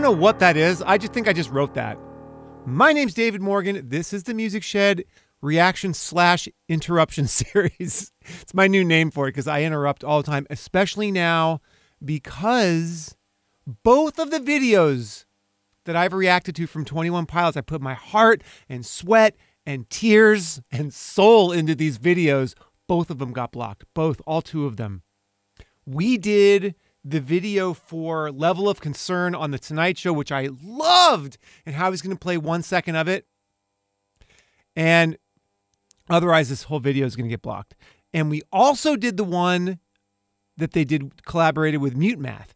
know what that is. I just think I just wrote that. My name's David Morgan. This is the Music Shed reaction / interruption series. It's my new name for it because I interrupt all the time, especially now because both of the videos that I've reacted to from 21 Pilots, I put my heart and sweat and tears and soul into these videos. Both of them got blocked. Both, all two of them. We did the video for Level of Concern on The Tonight Show, which I loved, and how he's going to play 1 second of it. And otherwise, this whole video is going to get blocked. And we also did the one that they did collaborated with Mute Math.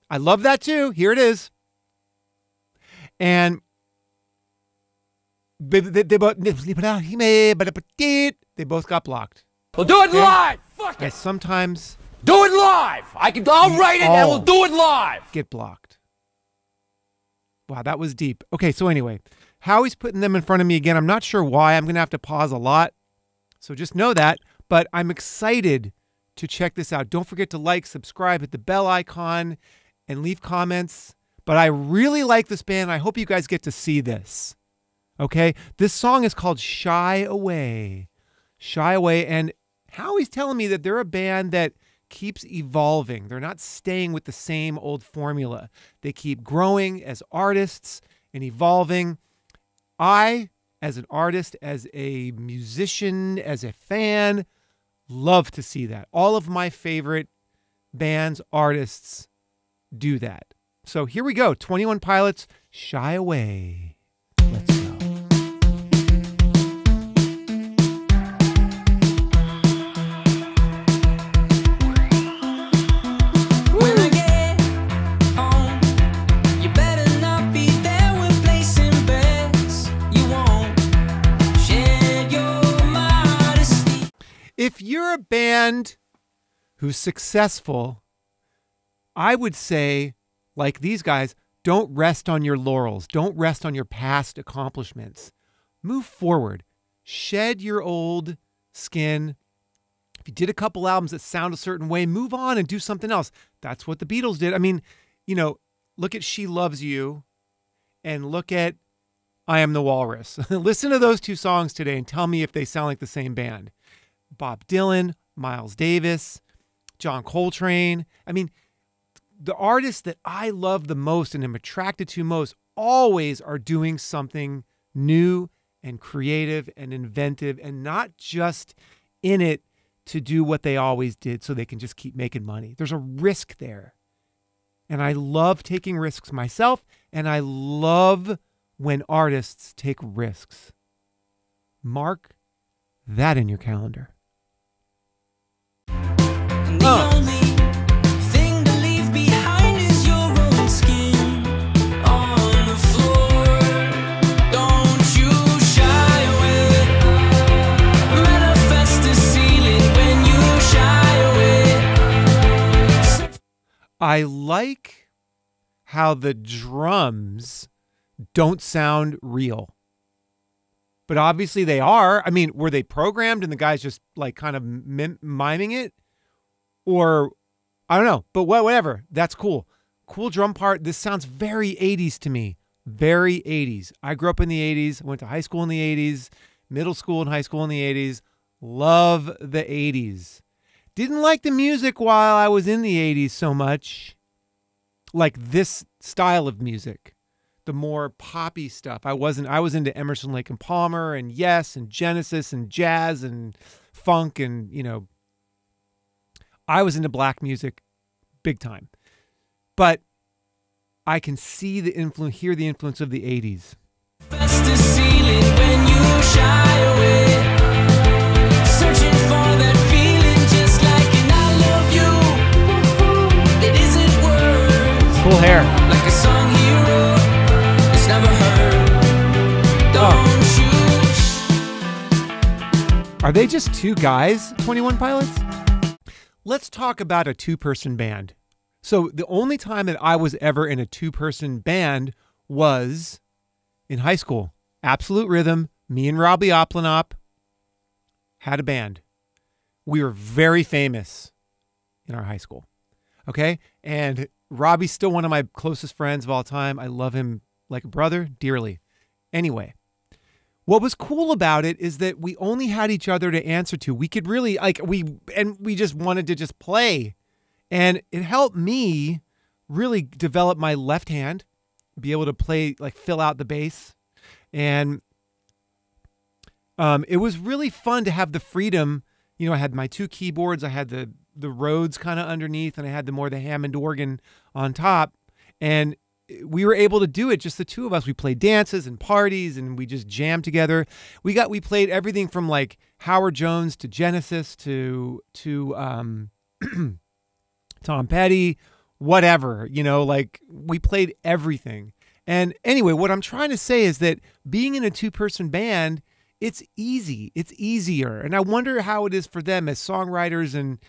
I love that too. Here it is. And they both got blocked. We'll do it live. Fuck and it. Sometimes do it live. I'll write it and we'll do it live. Get blocked. Wow, that was deep. Okay, so anyway, Howie's putting them in front of me again. I'm not sure why. I'm going to have to pause a lot. So just know that. But I'm excited to check this out. Don't forget to like, subscribe, hit the bell icon, and leave comments. But I really like this band. I hope you guys get to see this. Okay? This song is called Shy Away. Shy Away. And Howie's telling me that they're a band that keeps evolving. They're not staying with the same old formula. They keep growing as artists and evolving. I, as an artist, as a musician, as a fan, love to see that. All of my favorite bands, artists do that. So here we go. 21 Pilots, Shy Away. Let's go. If you're a band who's successful, I would say, like these guys, don't rest on your laurels. Don't rest on your past accomplishments. Move forward. Shed your old skin. If you did a couple albums that sound a certain way, move on and do something else. That's what the Beatles did. I mean, you know, look at She Loves You and look at I Am the Walrus. Listen to those two songs today and tell me if they sound like the same band. Bob Dylan, Miles Davis, John Coltrane. I mean, the artists that I love the most and am attracted to most always are doing something new and creative and inventive and not just in it to do what they always did so they can just keep making money. There's a risk there. And I love taking risks myself, and I love when artists take risks. Mark that in your calendar. The only thing to leave behind is your own skin on the floor. Don't you shy away. Manifest the ceiling when you shy away. I like how the drums don't sound real. But obviously they are. I mean, were they programmed and the guy's just like kind of miming it? Or, I don't know, but whatever. That's cool. Cool drum part. This sounds very 80s to me. Very 80s. I grew up in the 80s. Went to high school in the 80s. Middle school and high school in the 80s. Love the 80s. Didn't like the music while I was in the 80s so much. Like this style of music. The more poppy stuff. I was into Emerson, Lake and Palmer and Yes and Genesis and jazz and funk and, you know, I was into black music big time. But I can see the influence, hear the influence of the 80s. Manifest the ceiling when you shy away. Searching for that feeling just like an I love you. It isn't words. Cool hair. Like a song he wrote. It's never heard. Don't you? Are they just two guys, 21 Pilots? Let's talk about a two-person band. So the only time that I was ever in a two-person band was in high school. Absolute Rhythm, me and Robbie Oplenop had a band. We were very famous in our high school. Okay? And Robbie's still one of my closest friends of all time. I love him like a brother dearly. Anyway, what was cool about it is that we only had each other to answer to. We could really we just wanted to just play. And it helped me really develop my left hand, be able to play, like fill out the bass. And it was really fun to have the freedom. You know, I had my 2 keyboards, I had the Rhodes kind of underneath, and I had the Hammond organ on top. And we were able to do it, just the 2 of us. We played dances and parties, and we just jammed together. We played everything from like Howard Jones to Genesis to Tom Petty, whatever, you know, like we played everything. And anyway, what I'm trying to say is that being in a 2-person band, it's easy. It's easier. And I wonder how it is for them as songwriters and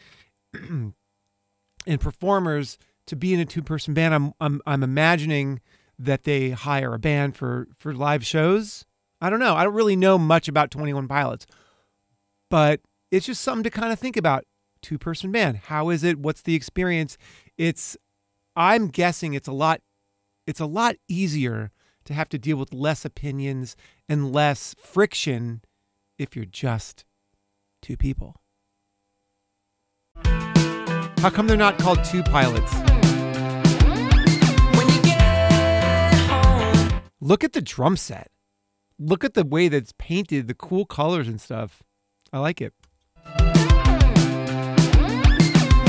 and performers to be in a 2-person band. I'm imagining that they hire a band for live shows. I don't know. I don't really know much about 21 Pilots, but it's just something to kind of think about. 2-person band. How is it? What's the experience? I'm guessing it's a lot easier to have to deal with less opinions and less friction if you're just 2 people. How come they're not called 2 Pilots? When you get home, Look at the drum set. Look at the way that's painted, the cool colors and stuff. I like it.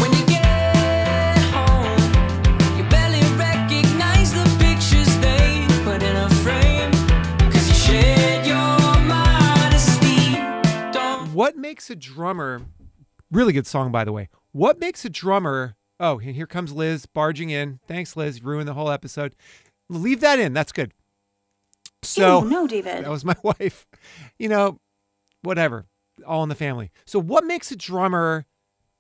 when you get home, you barely recognize the pictures they put in a frame. 'Cause you shed your modesty. Don't What makes a drummer, really good song, by the way. What makes a drummer, oh, and here comes Liz barging in. Thanks, Liz. Ruined the whole episode. Leave that in. That's good. So, Ew, no, David. that was my wife. You know, whatever. All in the family. So what makes a drummer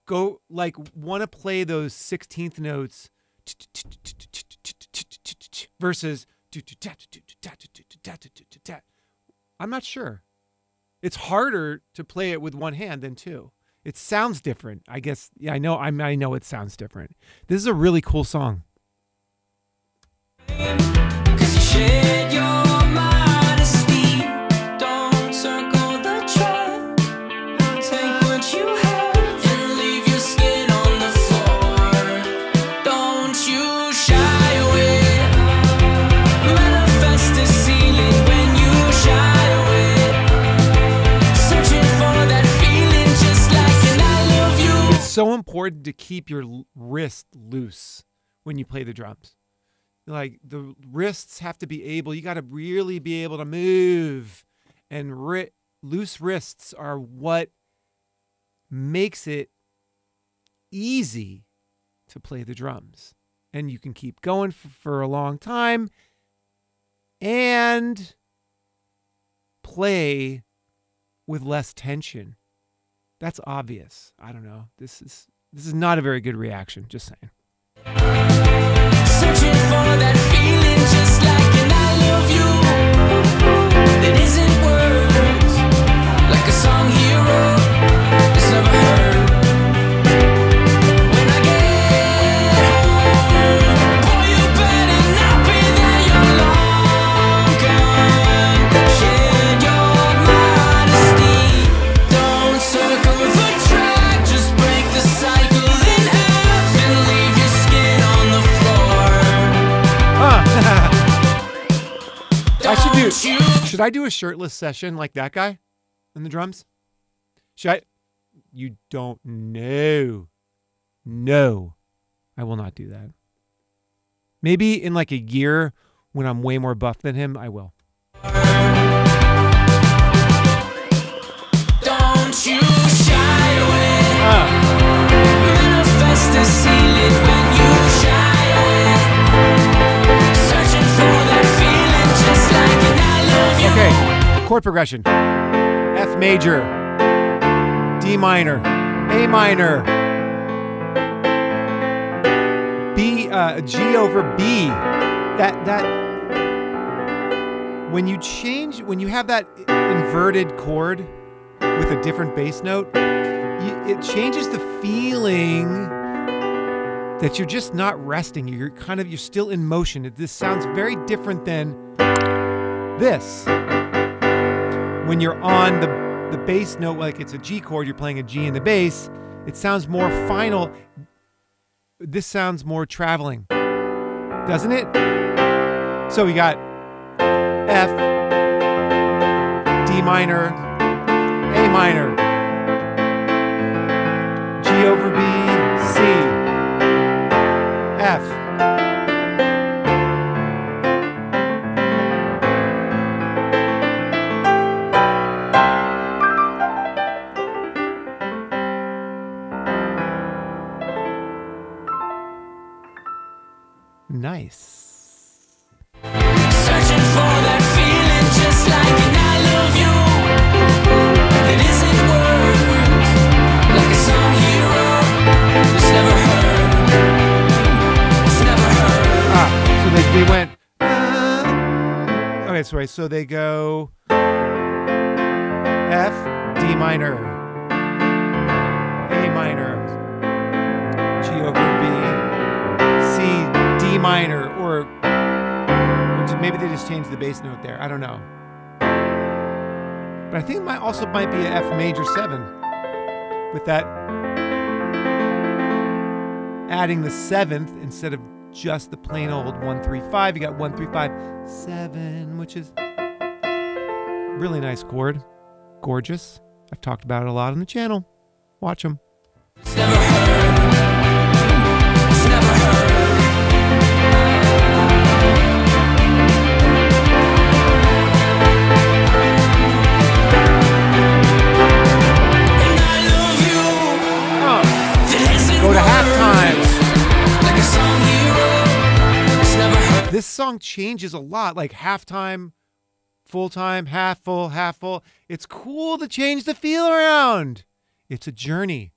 go, like, want to play those 16th notes versus I'm not sure. It's harder to play it with one hand than 2. It sounds different. I guess, yeah, I know it sounds different. This is a really cool song. 'Cause you shed your modesty. Don't circle the track. Take what you have and leave your skin on the floor. Don't you shy away. Manifest a ceiling when you shy away. Searching for that feeling just like an I love you. It's so important to keep your wrist loose when you play the drums. Like the wrists have to be able, you got to really be able to move, and loose wrists are what makes it easy to play the drums. And you can keep going for a long time and play with less tension. That's obvious. I don't know. This is not a very good reaction, just saying. Searching for that feeling just like an I love you that isn't words, like a song hero that's never heard. When I get home, boy, you better not be there, you're long gone. Shed your modesty. Don't circle the track, just break the cycle in half and leave your skin on the floor. Should I do a shirtless session like that guy on the drums? Should I? You don't know. No, I will not do that. Maybe in like a year when I'm way more buff than him, I will. Don't you shy away. Manifest a ceiling when you shy away. Searching for that feeling just like an I love you. Okay, chord progression. F major, D minor, A minor, B, G over B. When you have that inverted chord with a different bass note, it changes the feeling that you're just not resting. You're still in motion. This sounds very different than this. When you're on the bass note, like it's a G chord, you're playing a G in the bass, it sounds more final. This sounds more traveling, doesn't it? So we got F, D minor, A minor, G over B, C, F. Nice. Searching for that feeling, just like an I love you. It isn't words, like a song hero. It's never heard. It's never heard. So they went. Okay, sorry. So they go F, D minor, A minor, G over B, C, D minor, or maybe they just changed the bass note there. I don't know. But I think it might be an F major 7 with that adding the 7th instead of just the plain old 1-3-5. You got 1-3-5-7, which is really nice chord. Gorgeous. I've talked about it a lot on the channel. Watch them. It's never heard. It's never heard. And I love you. It isn't Go to words, halftime. like a song hero. It's never heard. This song changes a lot, like halftime, full time, half full, half full. It's cool to change the feel around. It's a journey.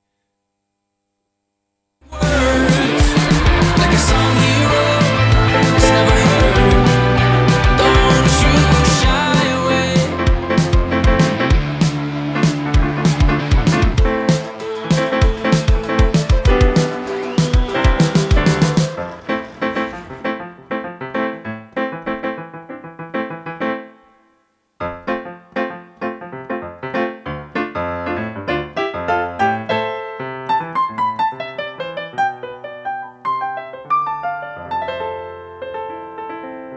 Like a song hero. It's never heard. Don't you shy away.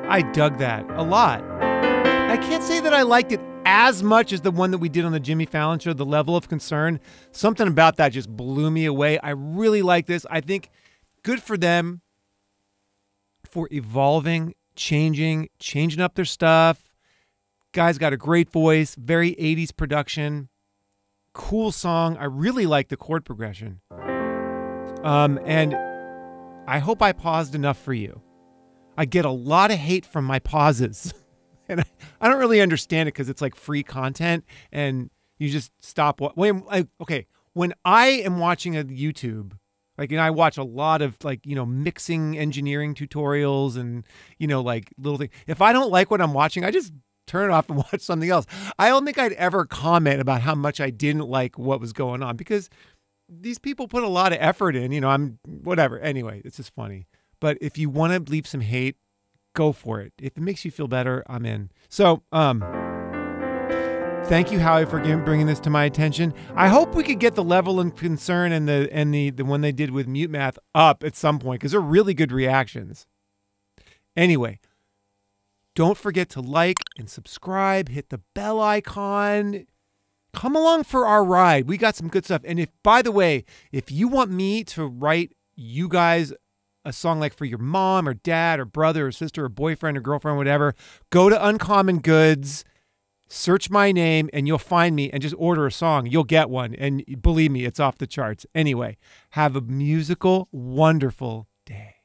I dug that a lot. I can't say that I liked it as much as the one that we did on the Jimmy Fallon show, The Level of Concern. Something about that just blew me away. I really like this. I think good for them for evolving, changing up their stuff. Guy's got a great voice, very 80s production. Cool song. I really like the chord progression. And I hope I paused enough for you. I get a lot of hate from my pauses. And I don't really understand it because it's like free content and you just stop. Okay, when I am watching a YouTube, like, and I watch a lot of like, mixing engineering tutorials and, like little things. If I don't like what I'm watching, I just turn it off and watch something else. I don't think I'd ever comment about how much I didn't like what was going on because these people put a lot of effort in, I'm whatever. Anyway, it's just funny. But if you want to leave some hate, go for it. If it makes you feel better, I'm in. So, thank you, Howie, for bringing this to my attention. I hope we could get the Level of Concern and the one they did with Mute Math up at some point because they're really good reactions. Anyway, don't forget to like and subscribe. Hit the bell icon. Come along for our ride. We got some good stuff. And by the way, if you want me to write you guys a song like for your mom or dad or brother or sister or boyfriend or girlfriend, whatever, go to Uncommon Goods, search my name, and you'll find me and just order a song. You'll get one. And believe me, it's off the charts. Anyway, have a musical, wonderful day.